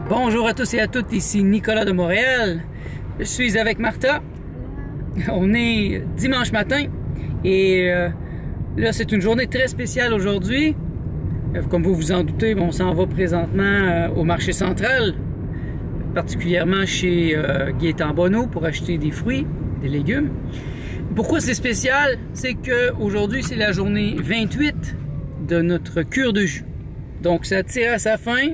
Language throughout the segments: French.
Bonjour à tous et à toutes, ici Nicolas de Montréal. Je suis avec Martha. On est dimanche matin et là c'est une journée très spéciale aujourd'hui. Comme vous vous en doutez, on s'en va présentement au marché central, particulièrement chez Gaétan Bonneau pour acheter des fruits, des légumes. Pourquoi c'est spécial? C'est qu'aujourd'hui c'est la journée 28 de notre cure de jus. Donc ça tire à sa fin.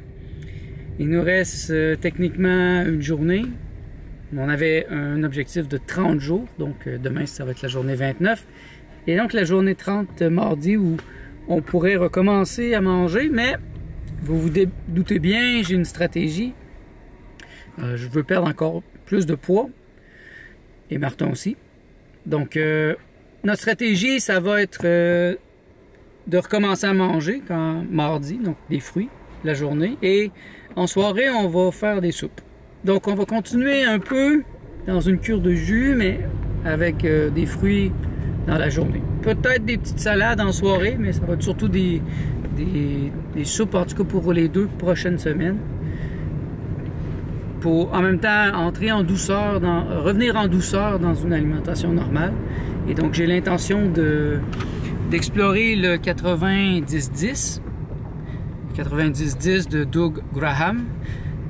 Il nous reste techniquement une journée. On avait un objectif de 30 jours, donc demain ça va être la journée 29. Et donc la journée 30 mardi où on pourrait recommencer à manger, mais vous vous doutez bien, j'ai une stratégie. Je veux perdre encore plus de poids, et Martin aussi. Donc notre stratégie, ça va être de recommencer à manger quand mardi, donc des fruits la journée, et en soirée on va faire des soupes. Donc on va continuer un peu dans une cure de jus, mais avec des fruits dans la journée. Peut-être des petites salades en soirée, mais ça va être surtout des soupes, en tout cas pour les 2 prochaines semaines. Pour en même temps entrer en douceur, revenir en douceur dans une alimentation normale. Et donc j'ai l'intention d'explorer le 90-10. 90-10 de Doug Graham,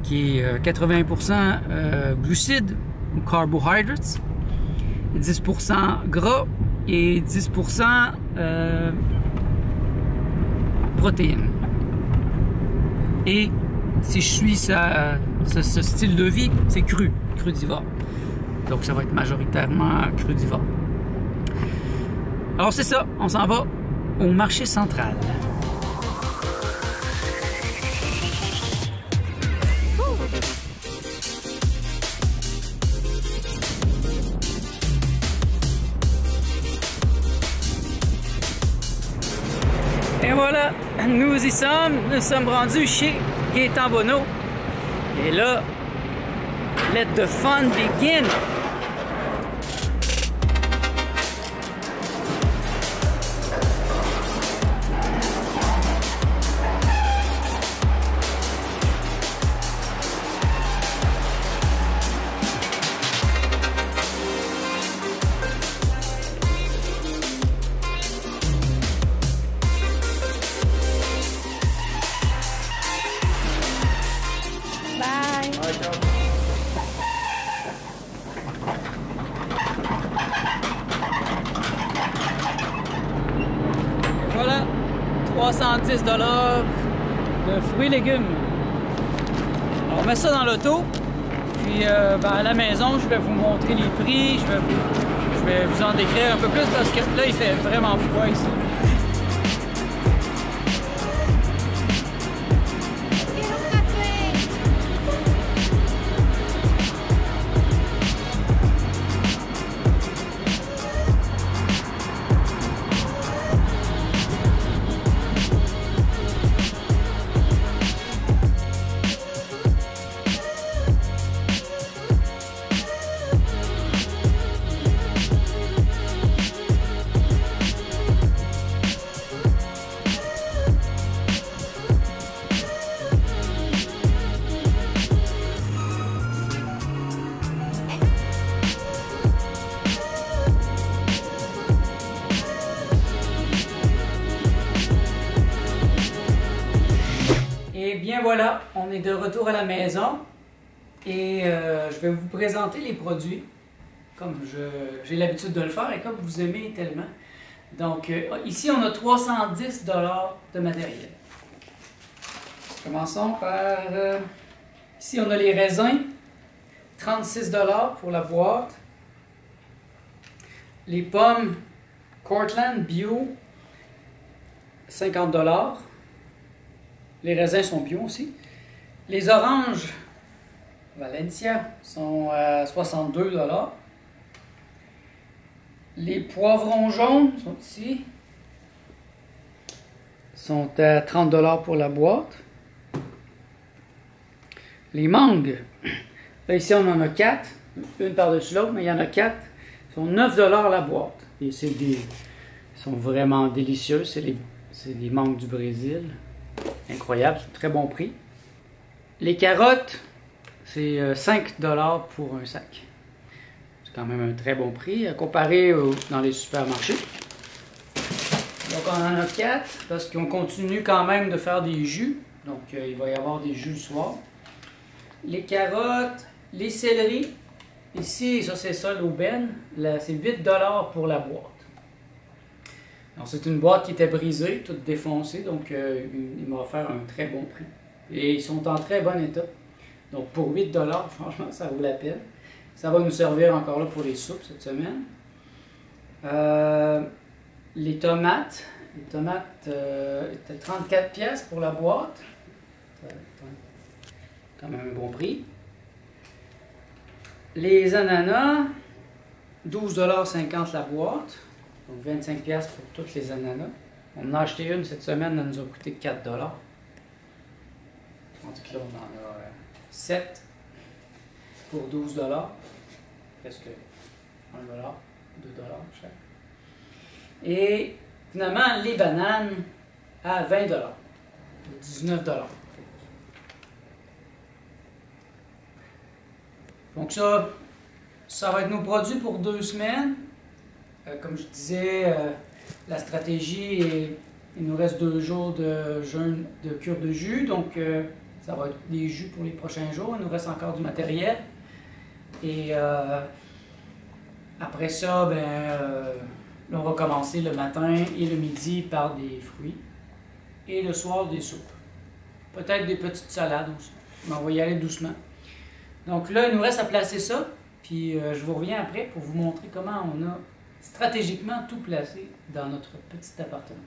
qui est 80% glucides ou carbohydrates, 10% gras et 10% protéines. Et si je suis ce style de vie, c'est crudivore. Donc ça va être majoritairement crudivore. Alors c'est ça, on s'en va au marché central. Et voilà, nous y sommes. Nous sommes rendus chez Gaétan Bonneau. Et là, let the fun begin. Voilà, 310 $ de fruits et légumes. Alors, on met ça dans l'auto, puis à la maison, je vais vous montrer les prix, je vais vous en décrire un peu plus parce que là, il fait vraiment froid ici. Et bien voilà, on est de retour à la maison et je vais vous présenter les produits comme j'ai l'habitude de le faire et comme vous aimez tellement. Donc ici on a 310 $ de matériel. Commençons par, ici on a les raisins, 36 $ pour la boîte. Les pommes Cortland Bio, 50 $. Les raisins sont bio aussi. Les oranges Valencia sont à 62 $. Les poivrons jaunes sont ici. Sont à 30 $ pour la boîte. Les mangues. Là, ici, on en a 4. Une par-dessus l'autre, mais il y en a 4. Ils sont 9 $ la boîte. Et ils sont vraiment délicieux. C'est les mangues du Brésil. Incroyable, c'est un très bon prix. Les carottes, c'est 5 $ pour un sac. C'est quand même un très bon prix comparé dans les supermarchés. Donc on en a 4 parce qu'on continue quand même de faire des jus. Donc il va y avoir des jus le soir. Les carottes, les céleris. Ici, ça c'est ça l'aubaine. C'est 8 $ pour la boîte. Alors c'est une boîte qui était brisée, toute défoncée. Donc il m'a offert un très bon prix. Et ils sont en très bon état. Donc pour 8 $, franchement, ça vaut la peine. Ça va nous servir encore là pour les soupes cette semaine. Les tomates étaient 34 pièces pour la boîte. Quand même un bon prix. Les ananas, 12,50 $ la boîte. Donc 25 pièces pour toutes les ananas. On en a acheté une cette semaine, elle nous a coûté 4 $. Tandis que là, on en a 7 pour 12 $. Presque 1 $, 2 $ chaque. Et finalement, les bananes à 20 $, 19 $. Donc ça va être nos produits pour 2 semaines. Comme je disais, la stratégie, il nous reste 2 jours de jeûne de cure de jus. Donc ça va être des jus pour les prochains jours. Il nous reste encore du matériel. Et après ça, là, on va commencer le matin et le midi par des fruits. Et le soir, des soupes. Peut-être des petites salades aussi. Mais on va y aller doucement. Donc là, il nous reste à placer ça. Puis je vous reviens après pour vous montrer comment on a stratégiquement tout placé dans notre petit appartement.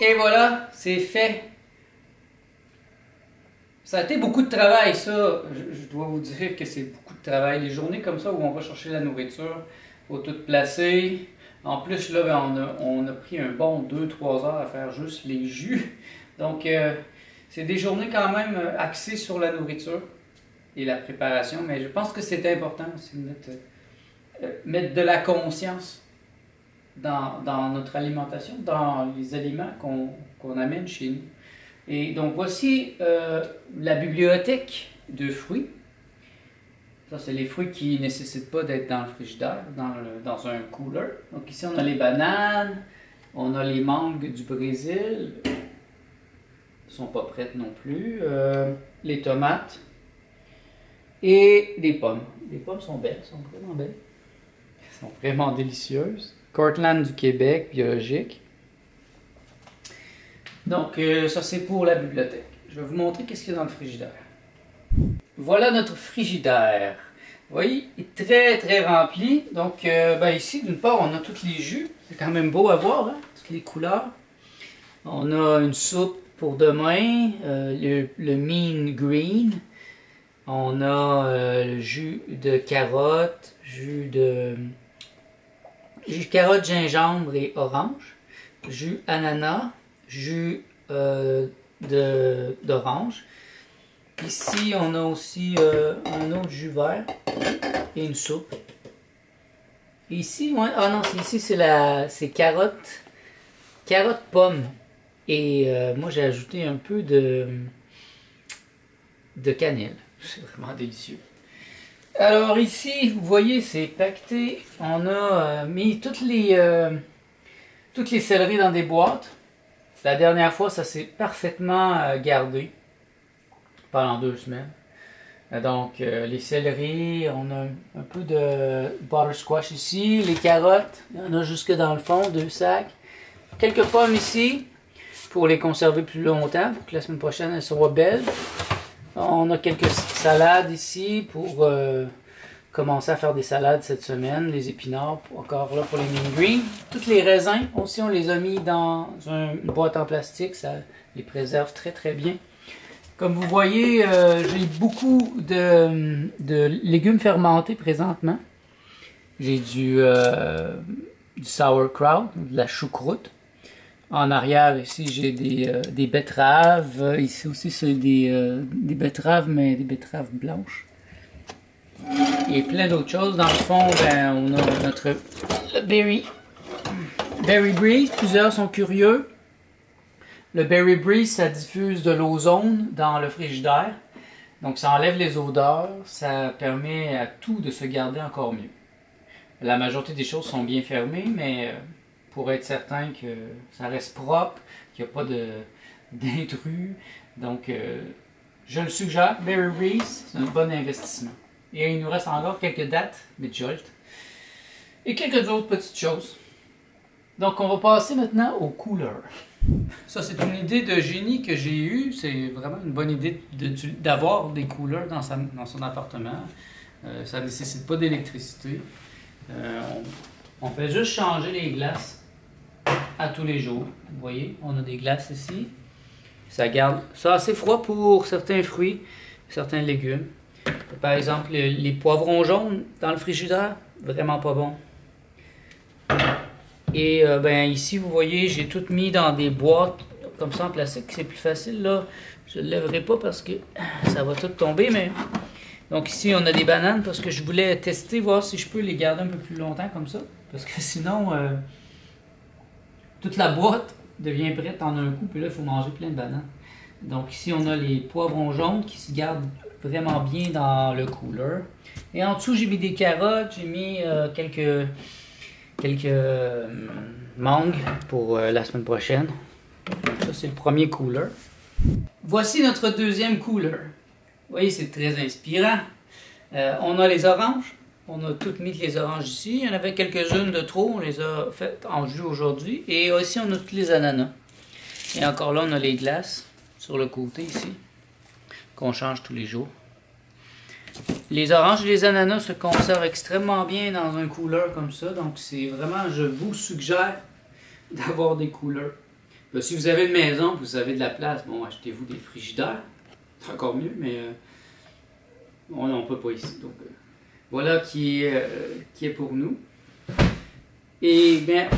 Et voilà, c'est fait. Ça a été beaucoup de travail, ça. Je dois vous dire que c'est beaucoup de travail. Les journées comme ça où on va chercher la nourriture, il faut tout placer. En plus, là, on a pris un bon 2-3 heures à faire juste les jus. Donc, c'est des journées quand même axées sur la nourriture et la préparation. Mais je pense que c'est important aussi de mettre de la conscience dans notre alimentation, dans les aliments qu'on amène chez nous. Et donc voici la bibliothèque de fruits. Ça, c'est les fruits qui ne nécessitent pas d'être dans le frigidaire, dans un cooler. Donc ici, on a les bananes, on a les mangues du Brésil. Elles ne sont pas prêtes non plus. Les tomates et les pommes. Les pommes sont belles, sont vraiment belles. Elles sont vraiment délicieuses. Cortland du Québec, biologique. Donc, ça c'est pour la bibliothèque. Je vais vous montrer qu'est-ce qu'il y a dans le frigidaire. Voilà notre frigidaire. Vous voyez, il est très très rempli. Donc, ici, d'une part, on a tous les jus. C'est quand même beau à voir, hein? Toutes les couleurs. On a une soupe pour demain, le Mean Green. On a le jus de carotte, jus de carotte, gingembre et orange. Jus ananas. Jus d'orange. Ici, on a aussi un autre jus vert et une soupe. Ici, ouais, ah non, ici c'est carotte pomme. Et moi, j'ai ajouté un peu de cannelle. C'est vraiment délicieux. Alors ici, vous voyez, c'est paqueté. On a mis toutes les céleris dans des boîtes. La dernière fois, ça s'est parfaitement gardé pendant 2 semaines. Donc, les céleris, on a un peu de buttersquash ici. Les carottes, il y en a jusque dans le fond, 2 sacs. Quelques pommes ici, pour les conserver plus longtemps, pour que la semaine prochaine, elles soient belles. On a quelques salades ici pour commencer à faire des salades cette semaine. Les épinards, encore là pour les Mean Green. Tous les raisins, aussi on les a mis dans une boîte en plastique. Ça les préserve très très bien. Comme vous voyez, j'ai beaucoup de légumes fermentés présentement. J'ai du sauerkraut, de la choucroute. En arrière, ici, j'ai des betteraves. Ici aussi, c'est des betteraves, mais des betteraves blanches. Et plein d'autres choses. Dans le fond, on a le berry. Berry Breeze, plusieurs sont curieux. Le Berry Breeze, ça diffuse de l'ozone dans le frigidaire. Donc ça enlève les odeurs, ça permet à tout de se garder encore mieux. La majorité des choses sont bien fermées, mais pour être certain que ça reste propre, qu'il n'y a pas d'intrus. Donc je le suggère, Berry Breeze, c'est un bon investissement. Et il nous reste encore quelques dates, mais Jolt. Et quelques autres petites choses. Donc on va passer maintenant au cooler. Ça, c'est une idée de génie que j'ai eue. C'est vraiment une bonne idée d'avoir des coolers dans son appartement. Ça ne nécessite pas d'électricité. On fait juste changer les glaces à tous les jours. Vous voyez, on a des glaces ici. Ça garde ça assez froid pour certains fruits, certains légumes. Par exemple, les poivrons jaunes dans le frigidaire, vraiment pas bon. Et ben ici, vous voyez, j'ai tout mis dans des boîtes comme ça en plastique. C'est plus facile, là. Je ne le lèverai pas parce que ça va tout tomber, mais... Donc ici, on a des bananes parce que je voulais tester, voir si je peux les garder un peu plus longtemps comme ça. Parce que sinon, toute la boîte devient prête en un coup. Puis là, il faut manger plein de bananes. Donc ici, on a les poivrons jaunes qui se gardent vraiment bien dans le cooler. Et en dessous, j'ai mis des carottes, j'ai mis quelques mangues pour la semaine prochaine. Donc ça, c'est le premier cooler. Voici notre deuxième cooler. Vous voyez, c'est très inspirant. On a les oranges. On a toutes mis les oranges ici. Il y en avait quelques-unes de trop. On les a faites en jus aujourd'hui. Et aussi, on a tous les ananas. Et encore là, on a les glaces sur le côté ici, qu'on change tous les jours. Les oranges et les ananas se conservent extrêmement bien dans un cooler comme ça. Donc, c'est vraiment, je vous suggère d'avoir des coolers. Si vous avez une maison, vous avez de la place, bon, achetez-vous des frigidaires. C'est encore mieux, mais on ne peut pas ici. Donc, voilà qui est pour nous. Et bien,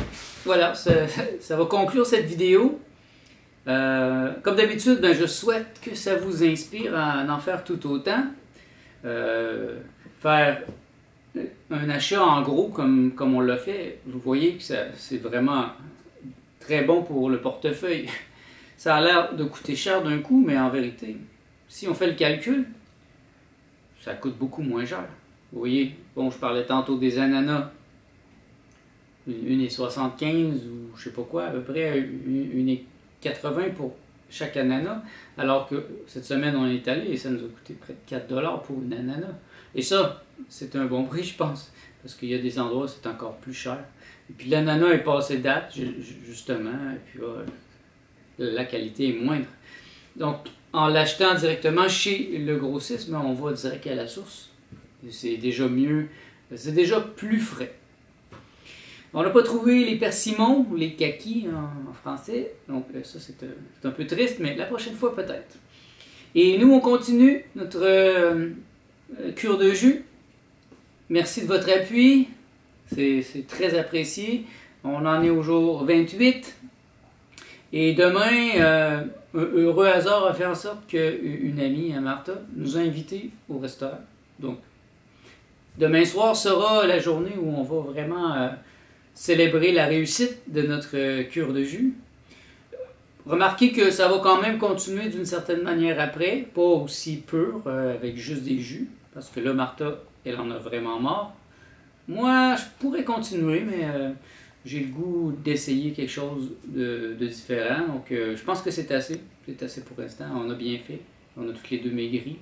voilà, ça va conclure cette vidéo. Comme d'habitude, ben, je souhaite que ça vous inspire à en faire tout autant. Faire un achat en gros comme on l'a fait, vous voyez que c'est vraiment très bon pour le portefeuille. Ça a l'air de coûter cher d'un coup, mais en vérité, si on fait le calcul, ça coûte beaucoup moins cher. Vous voyez, bon, je parlais tantôt des ananas. Une est 75 ou je sais pas quoi, à peu près une est 80 pour chaque ananas, alors que cette semaine on est allé et ça nous a coûté près de 4 $ pour une ananas. Et ça, c'est un bon prix, je pense, parce qu'il y a des endroits où c'est encore plus cher. Et puis l'ananas est passé date, justement, et puis la qualité est moindre. Donc, en l'achetant directement chez le grossiste, on va direct à la source. C'est déjà mieux, c'est déjà plus frais. On n'a pas trouvé les persimons ou les kakis en français, donc ça c'est un peu triste, mais la prochaine fois peut-être. Et nous on continue notre cure de jus. Merci de votre appui, c'est très apprécié. On en est au jour 28. Et demain, un heureux hasard a fait en sorte qu'une amie, Martha, nous a invités au restaurant. Donc, demain soir sera la journée où on va vraiment célébrer la réussite de notre cure de jus. Remarquez que ça va quand même continuer d'une certaine manière après, pas aussi pur, avec juste des jus, parce que là, Martha, elle en a vraiment marre. Moi, je pourrais continuer, mais j'ai le goût d'essayer quelque chose de différent. Donc, je pense que c'est assez. C'est assez pour l'instant. On a bien fait. On a toutes les deux maigri.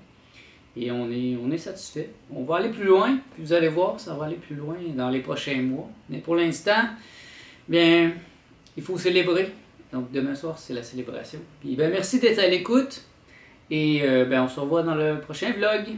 Et on est satisfait. On va aller plus loin. Puis vous allez voir, ça va aller plus loin dans les prochains mois. Mais pour l'instant, bien, il faut célébrer. Donc, demain soir, c'est la célébration. Puis, ben, merci d'être à l'écoute. Et ben, on se revoit dans le prochain vlog.